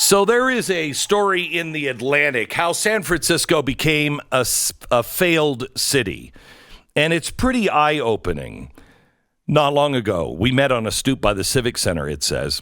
So there is a story in the Atlantic how San Francisco became a failed city. And it's pretty eye-opening. Not long ago, we met on a stoop by the Civic Center, it says,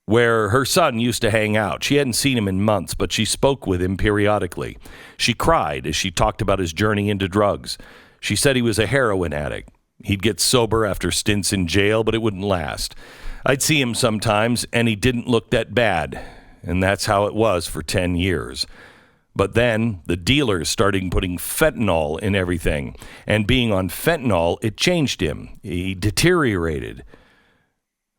where her son used to hang out. She hadn't seen him in months, but she spoke with him periodically. She cried as she talked about his journey into drugs. She said he was a heroin addict. He'd get sober after stints in jail, but it wouldn't last. I'd see him sometimes, and he didn't look that bad. And that's how it was for 10 years. But then the dealers started putting fentanyl in everything. And being on fentanyl, it changed him. He deteriorated.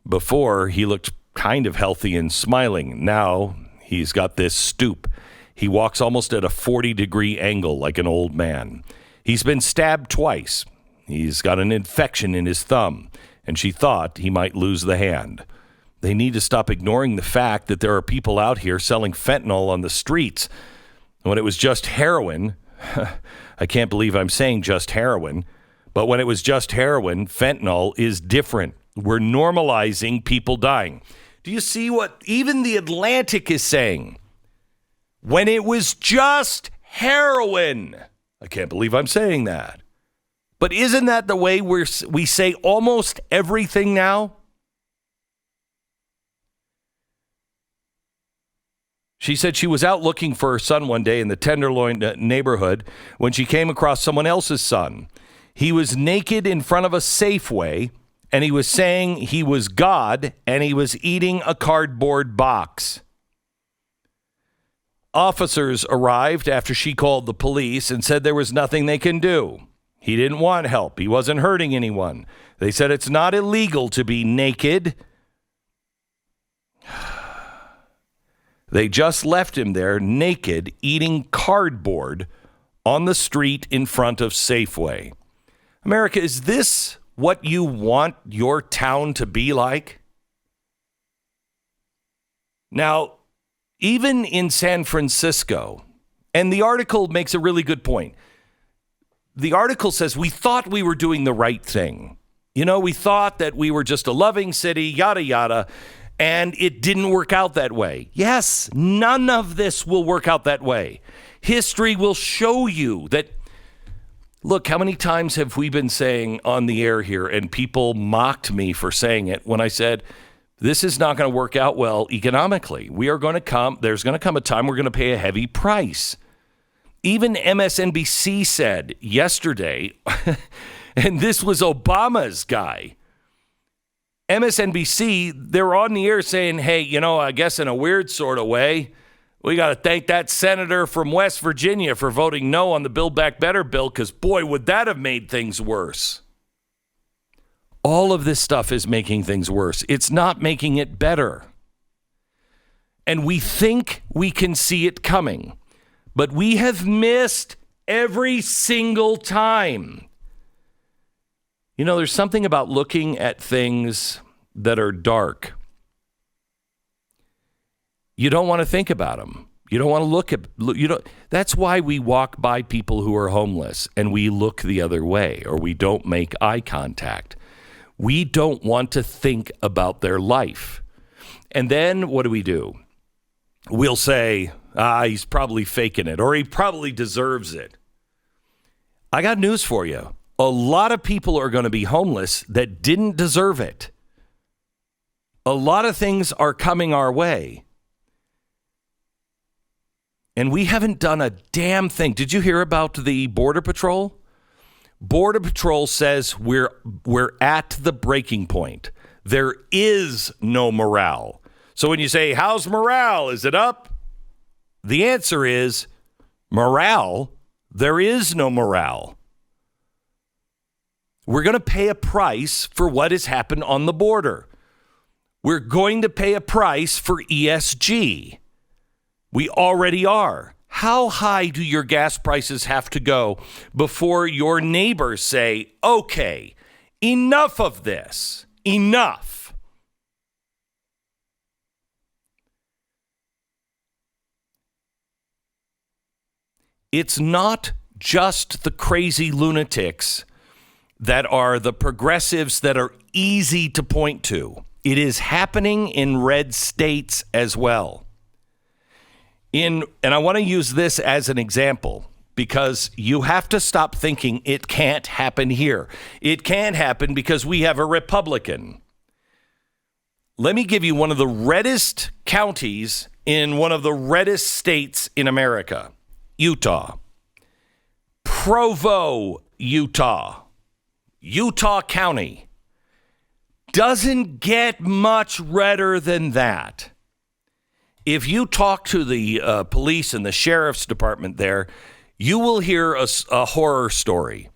Before, he looked kind of healthy and smiling. Now, he's got this stoop. He walks almost at a 40-degree angle like an old man. He's been stabbed twice. He's got an infection in his thumb. And she thought he might lose the hand. They need to stop ignoring the fact that there are people out here selling fentanyl on the streets. When it was just heroin, I can't believe I'm saying just heroin, but when it was just heroin, fentanyl is different. We're normalizing people dying. Do you see what even the Atlantic is saying? When it was just heroin. I can't believe I'm saying that. But isn't that the way we say almost everything now? She said she was out looking for her son one day in the Tenderloin neighborhood when she came across someone else's son. He was naked in front of a Safeway, and he was saying he was God, and he was eating a cardboard box. Officers arrived after she called the police and said there was nothing they can do. He didn't want help. He wasn't hurting anyone. They said it's not illegal to be naked. They just left him there naked, eating cardboard on the street in front of Safeway. America, is this what you want your town to be like? Now, even in San Francisco, and the article makes a really good point. The article says we thought we were doing the right thing. You know, we thought that we were just a loving city, yada, yada. And it didn't work out that way. Yes, none of this will work out that way. History will show you that. Look, how many times have we been saying on the air here, and people mocked me for saying it when I said, this is not going to work out well economically. There's going to come a time we're going to pay a heavy price. Even MSNBC said yesterday, and this was Obama's guy, MSNBC, they're on the air saying, hey, I guess in a weird sort of way, we got to thank that senator from West Virginia for voting no on the Build Back Better bill, because, boy, would that have made things worse. All of this stuff is making things worse. It's not making it better. And we think we can see it coming, but we have missed every single time. There's something about looking at things that are dark. You don't want to think about them. You don't want to that's why we walk by people who are homeless and we look the other way, or we don't make eye contact. We don't want to think about their life. And then what do? We'll say, he's probably faking it, or he probably deserves it. I got news for you. A lot of people are going to be homeless that didn't deserve it. A lot of things are coming our way. And we haven't done a damn thing. Did you hear about the Border Patrol? Border Patrol says we're at the breaking point. There is no morale. So when you say, how's morale? Is it up? The answer is morale. There is no morale. We're going to pay a price for what has happened on the border. We're going to pay a price for ESG. We already are. How high do your gas prices have to go before your neighbors say, okay, enough of this, enough? It's not just the crazy lunatics that are the progressives that are easy to point to. It is happening in red states as well. And I want to use this as an example because you have to stop thinking it can't happen here. It can happen because we have a Republican. Let me give you one of the reddest counties in one of the reddest states in America, Utah. Provo, Utah. Utah County. Doesn't get much redder than that. If you talk to the police and the sheriff's department there, you will hear a horror story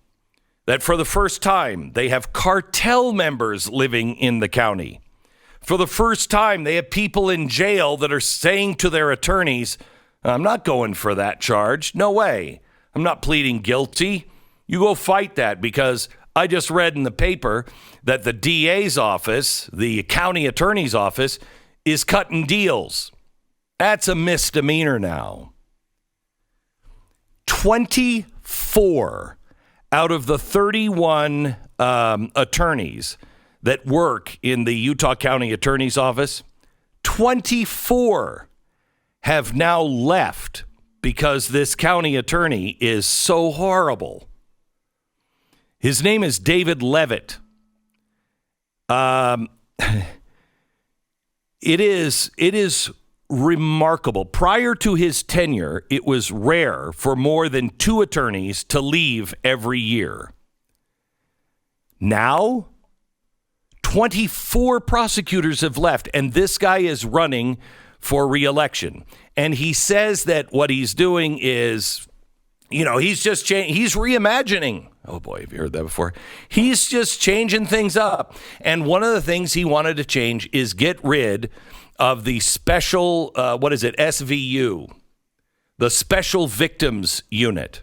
that for the first time, they have cartel members living in the county. For the first time, they have people in jail that are saying to their attorneys, I'm not going for that charge. No way. I'm not pleading guilty. You go fight that because I just read in the paper that the DA's office, the county attorney's office, is cutting deals. That's a misdemeanor now. 24 out of the 31 attorneys that work in the Utah County Attorney's Office, 24 have now left because this county attorney is so horrible. His name is David Levitt. It is remarkable. Prior to his tenure, it was rare for more than 2 attorneys to leave every year. Now, 24 prosecutors have left, and this guy is running for re-election. And he says that what he's doing is, he's just he's reimagining. Oh boy, have you heard that before? He's just changing things up. And one of the things he wanted to change is get rid of the special, SVU, the Special Victims Unit.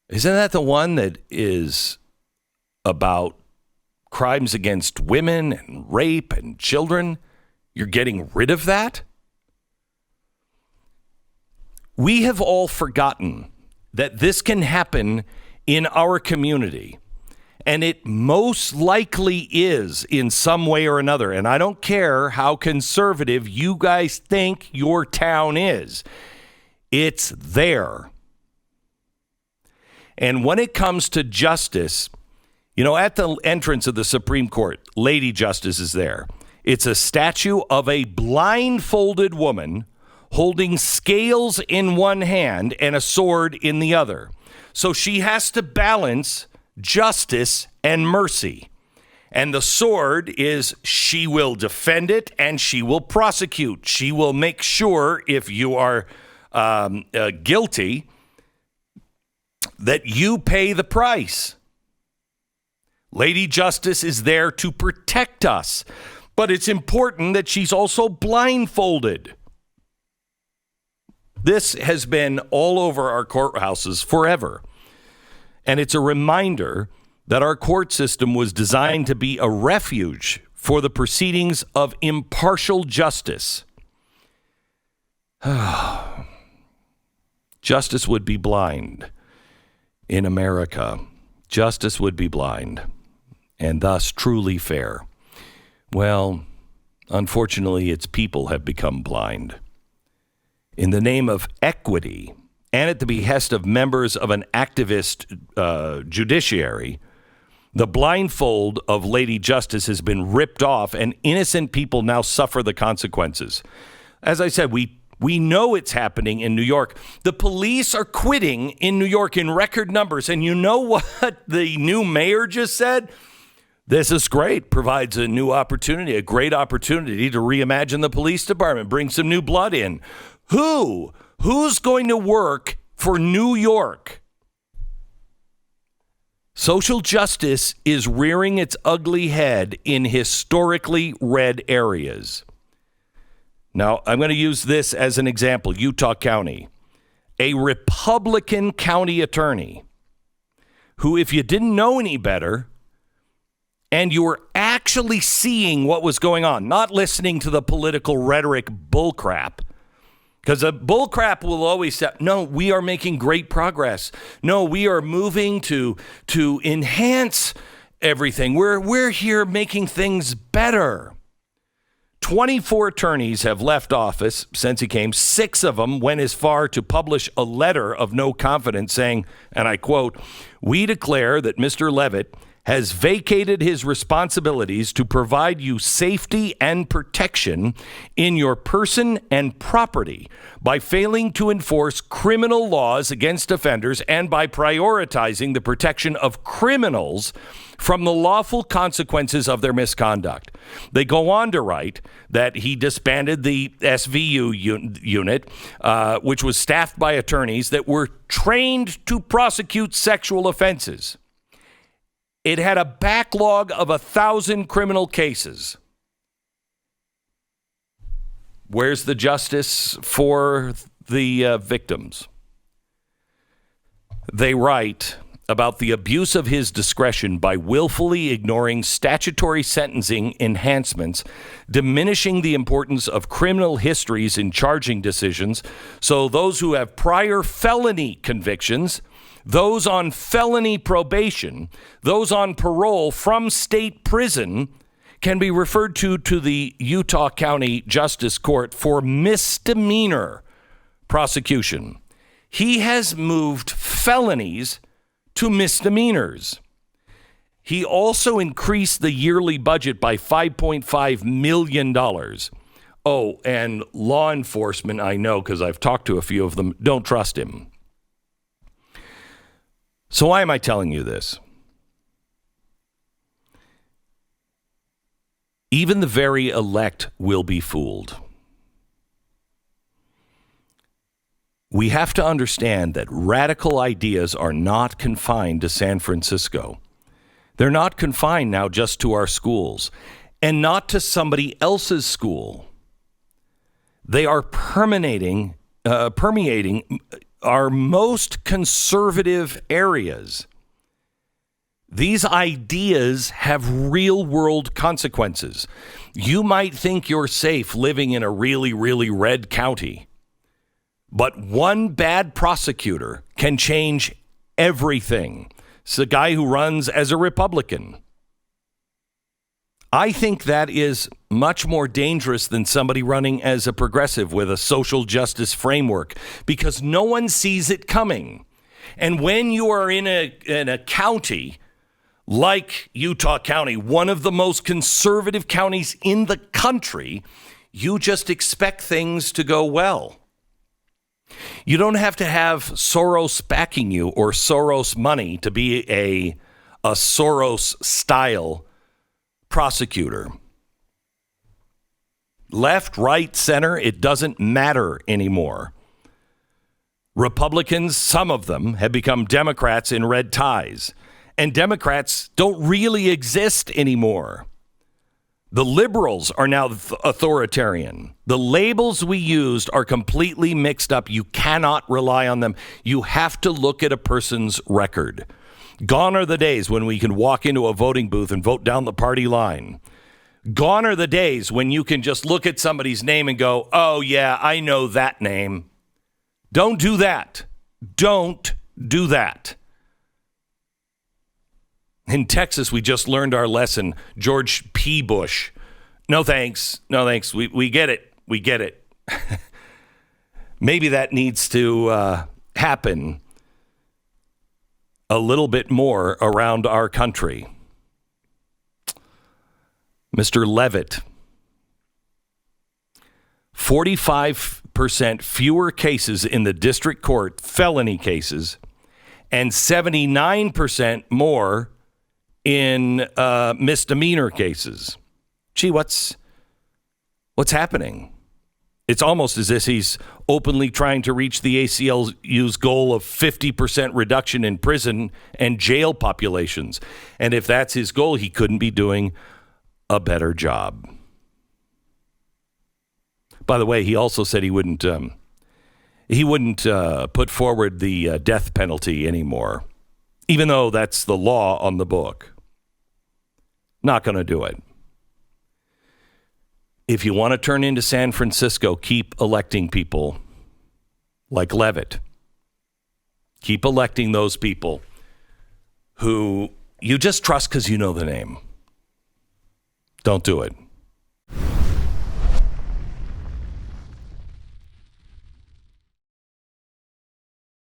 Isn't that the one that is about crimes against women and rape and children? You're getting rid of that? We have all forgotten that this can happen in our community. And it most likely is in some way or another. And I don't care how conservative you guys think your town is. It's there. And when it comes to justice, at the entrance of the Supreme Court, Lady Justice is there. It's a statue of a blindfolded woman holding scales in one hand and a sword in the other. So she has to balance justice and mercy. And the sword is she will defend it and she will prosecute. She will make sure if you are guilty that you pay the price. Lady Justice is there to protect us, but it's important that she's also blindfolded. This has been all over our courthouses forever. And it's a reminder that our court system was designed to be a refuge for the proceedings of impartial justice. Justice would be blind in America. Justice would be blind and thus truly fair. Well, unfortunately, its people have become blind. In the name of equity, and at the behest of members of an activist judiciary, the blindfold of Lady Justice has been ripped off, and innocent people now suffer the consequences. As I said, we know it's happening in New York. The police are quitting in New York in record numbers, and you know what the new mayor just said? This is great. Provides a new opportunity, a great opportunity to reimagine the police department, bring some new blood in. Who's going to work for New York? Social justice is rearing its ugly head in historically red areas. Now, I'm going to use this as an example. Utah County, a Republican county attorney who, if you didn't know any better, and you were actually seeing what was going on, not listening to the political rhetoric bullcrap, because the bullcrap will always say, no, we are making great progress. No, we are moving to enhance everything. We're here making things better. 24 attorneys have left office since he came. 6 of them went as far to publish a letter of no confidence saying, and I quote, "We declare that Mr. Levitt has vacated his responsibilities to provide you safety and protection in your person and property by failing to enforce criminal laws against offenders and by prioritizing the protection of criminals from the lawful consequences of their misconduct." They go on to write that he disbanded the SVU unit, which was staffed by attorneys that were trained to prosecute sexual offenses. It had a backlog of 1,000 criminal cases. Where's the justice for the victims? They write about the abuse of his discretion by willfully ignoring statutory sentencing enhancements, diminishing the importance of criminal histories in charging decisions, so those who have prior felony convictions, those on felony probation, those on parole from state prison can be referred to the Utah County Justice Court for misdemeanor prosecution. He has moved felonies to misdemeanors. He also increased the yearly budget by $5.5 million. Oh, and law enforcement, I know because I've talked to a few of them, don't trust him. So why am I telling you this? Even the very elect will be fooled. We have to understand that radical ideas are not confined to San Francisco. They're not confined now just to our schools and not to somebody else's school. They are permeating our most conservative areas. These ideas have real world consequences. You might think you're safe living in a really, really red county, but one bad prosecutor can change everything. It's the guy who runs as a Republican. I think that is much more dangerous than somebody running as a progressive with a social justice framework because no one sees it coming. And when you are in a county like Utah County, one of the most conservative counties in the country, you just expect things to go well. You don't have to have Soros backing you or Soros money to be a Soros-style prosecutor. Left, right, center, it doesn't matter anymore. Republicans, some of them, have become Democrats in red ties. And Democrats don't really exist anymore. The liberals are now authoritarian. The labels we used are completely mixed up. You cannot rely on them. You have to look at a person's record. Gone are the days when we can walk into a voting booth and vote down the party line. Gone are the days when you can just look at somebody's name and go, oh, yeah, I know that name. Don't do that. Don't do that. In Texas, we just learned our lesson. George P. Bush. No thanks. No thanks. We get it. We get it. Maybe that needs to happen a little bit more around our country. Mr. Levitt, 45% fewer cases in the district court, felony cases, and 79% more in misdemeanor cases. Gee, what's happening? It's almost as if he's openly trying to reach the ACLU's goal of 50% reduction in prison and jail populations. And if that's his goal, he couldn't be doing a better job. By the way, he also said he wouldn't put forward the death penalty anymore, even though that's the law on the book. Not going to do it. If you want to turn into San Francisco, keep electing people like Levitt. Keep electing those people who you just trust because you know the name. Don't do it.